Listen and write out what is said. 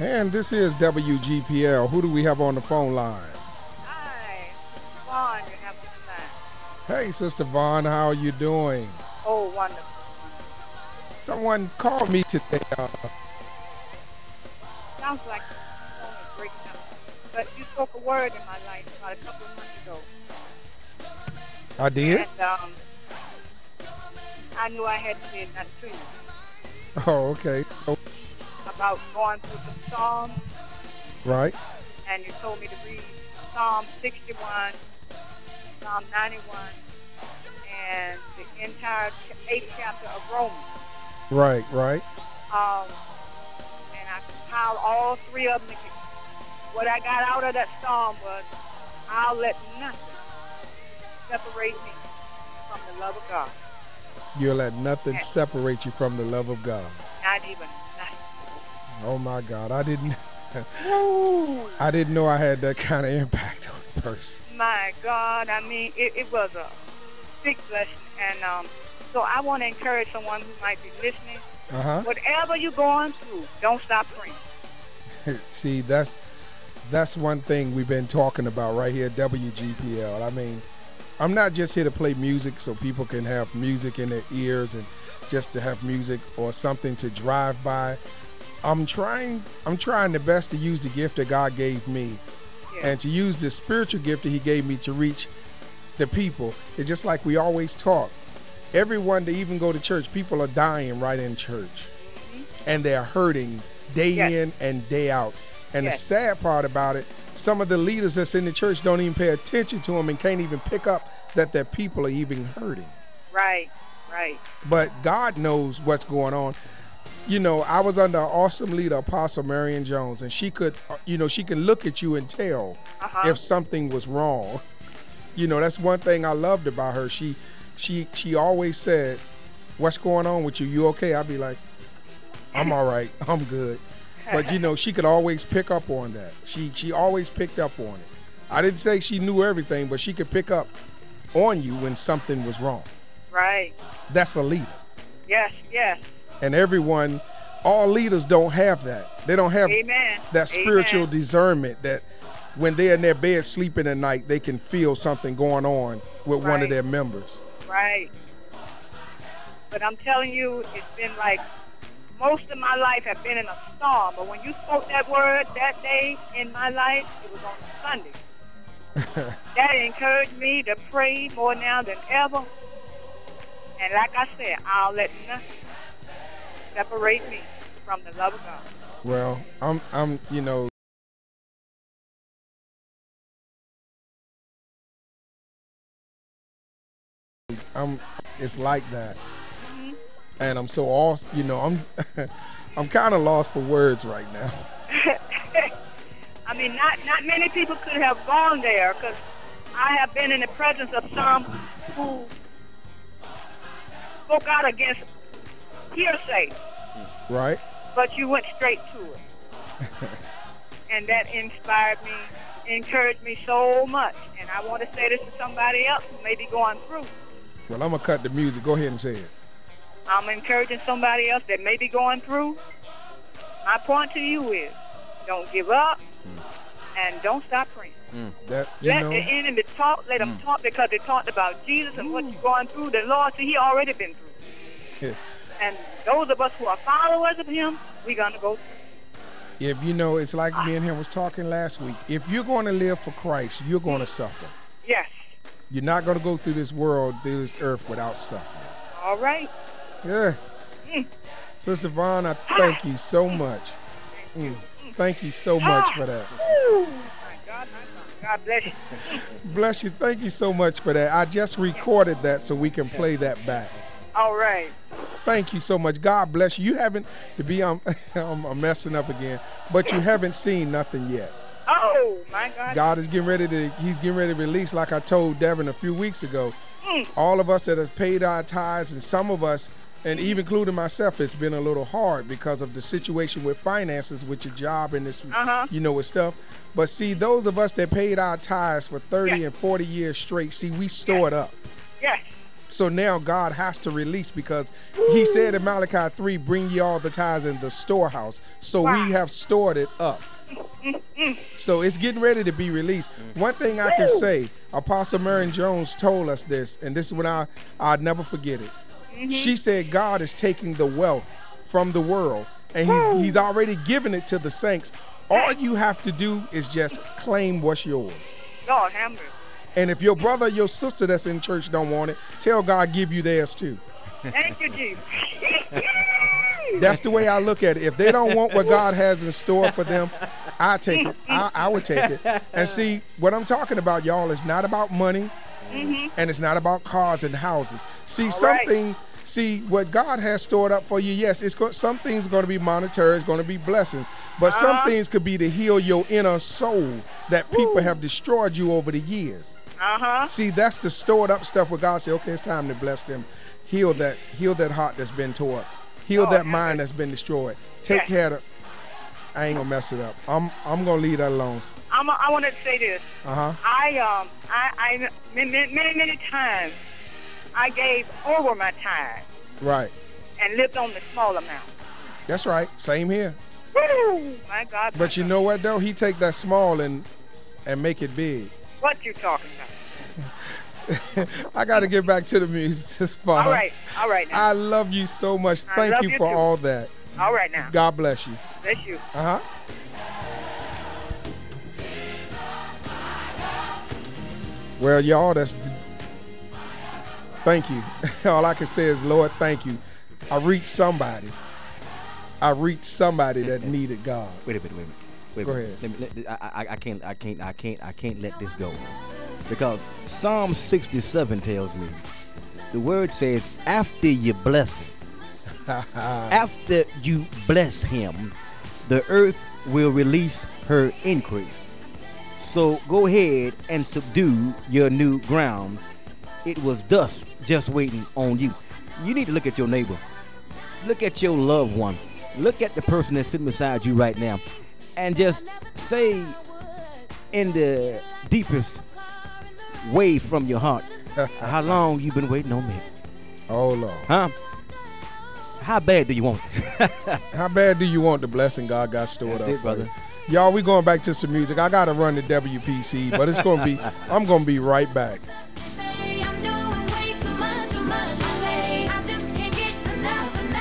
And this is WGPL. Who do we have on the phone lines? Hi, Vaughn, you have this line. Hey, Sister Vaughn, how are you doing? Oh, wonderful. Someone called me today. Sounds like the phone is breaking up. But you spoke a word in my life about a couple of months ago. I did? And I knew I had to say that to you. Oh, okay. So, About going through the Psalms, right. and you told me to read Psalm 61, Psalm 91, and the entire 8th chapter of Romans. Right, right. And I compiled all three of them together. What I got out of that psalm was, I'll let nothing separate me from the love of God. You'll let nothing separate you from the love of God. Not even nothing. Oh my God, I didn't know I had that kind of impact on a person. My God, I mean, it was a big blessing. And so I want to encourage someone who might be listening. Whatever you're going through, don't stop praying. See, that's one thing we've been talking about right here at WGPL. I mean, I'm not just here to play music so people can have music in their ears and just to have music or something to drive by. I'm trying the best to use the gift that God gave me, and to use the spiritual gift that He gave me to reach the people. It's just like we always talk. Everyone that even go to church, people are dying right in church, and they're hurting day in and day out. And the sad part about it, some of the leaders that's in the church don't even pay attention to them and can't even pick up that their people are even hurting. Right, right. But God knows what's going on. You know, I was under an awesome leader, Apostle Marion Jones, and she could, she can look at you and tell if something was wrong. You know, that's one thing I loved about her. She always said, "What's going on with you? You okay?" I'd be like, "I'm all right. I'm good." But, she could always pick up on that. She always picked up on it. I didn't say she knew everything, but she could pick up on you when something was wrong. Right. That's a leader. Yes, yes. And all leaders don't have that. They don't have that spiritual discernment that when they're in their bed sleeping at night, they can feel something going on with one of their members. Right. But I'm telling you, it's been like most of my life have been in a storm. But when you spoke that word that day in my life, it was on Sunday. That encouraged me to pray more now than ever. And like I said, I'll let nothing separate me from the love of God. Well, it's like that. And I'm so lost, I'm kind of lost for words right now. I mean, not many people could have gone there, because I have been in the presence of some who spoke out against hearsay. Right. But you went straight to it. And that inspired me, encouraged me so much. And I want to say this to somebody else who may be going through. Well, I'm going to cut the music. Go ahead and say it. I'm encouraging somebody else that may be going through. My point to you is, don't give up and don't stop praying. Let the enemy talk. Let them talk, because they talked about Jesus and what you're going through. The Lord said He already been through. Yeah. And those of us who are followers of Him, we're going to go through. If it's like me and him was talking last week. If you're going to live for Christ, you're going to suffer. Yes. You're not going to go through this world, through this earth without suffering. All right. Yeah. Sister Vaughn, I thank you so much. Thank you so much for that. My God, God bless you. Bless you. Thank you so much for that. I just recorded that so we can play that back. All right. Thank you so much. God bless you. You haven't, I'm messing up again, but you haven't seen nothing yet. Oh, my God. God is getting ready to release, like I told Delven a few weeks ago. All of us that have paid our tithes, and some of us, and even including myself, it's been a little hard because of the situation with finances, with your job and this, with stuff. But see, those of us that paid our tithes for 30 and 40 years straight, see, we stored up. Yes. So now God has to release, because he said in Malachi 3, bring ye all the tithes in the storehouse. So we have stored it up. So it's getting ready to be released. One thing I can say, Apostle Marion Jones told us this, and this is when I'll never forget it. She said God is taking the wealth from the world, and he's already given it to the saints. All you have to do is just claim what's yours. Lord have mercy. And if your brother or your sister that's in church don't want it, tell God give you theirs too. Thank you, Jesus. That's the way I look at it. If they don't want what God has in store for them, I take it. I would take it. And see, what I'm talking about, y'all, is not about money, and it's not about cars and houses. See, See, what God has stored up for you, yes, some things are going to be monetary, it's going to be blessings, but some things could be to heal your inner soul that people have destroyed you over the years. See, that's the stored up stuff where God said, okay, it's time to bless them. Heal that heart that's been tore up. Heal that mind that's been destroyed. Take care of I ain't gonna mess it up. I'm gonna leave that alone. I want to say this. I many times I gave over my time. Right. And lived on the small amount. That's right. Same here. Woo! My God. But you know what though? He take that small and make it big. What you talking about? I got to get back to the music. It's fun. All right now. I love you so much. Thank you for all that. All right now. God bless you. Bless you. Well, y'all, thank you. All I can say is, Lord, thank you. I reached somebody that needed God. Wait a minute. Go ahead. I can't let this go, because Psalm 67 tells me, the word says, after you bless him, after you bless him, the earth will release her increase. So go ahead and subdue your new ground. It was dust just waiting on you. You need to look at your neighbor. Look at your loved one. Look at the person that's sitting beside you right now, and just say in the deepest way from your heart, how long you been waiting on me? Oh, Lord. Huh? How bad do you want it? How bad do you want the blessing God got stored That's up it, brother. Y'all, we going back to some music. I got to run the WPC, but I'm going to be right back.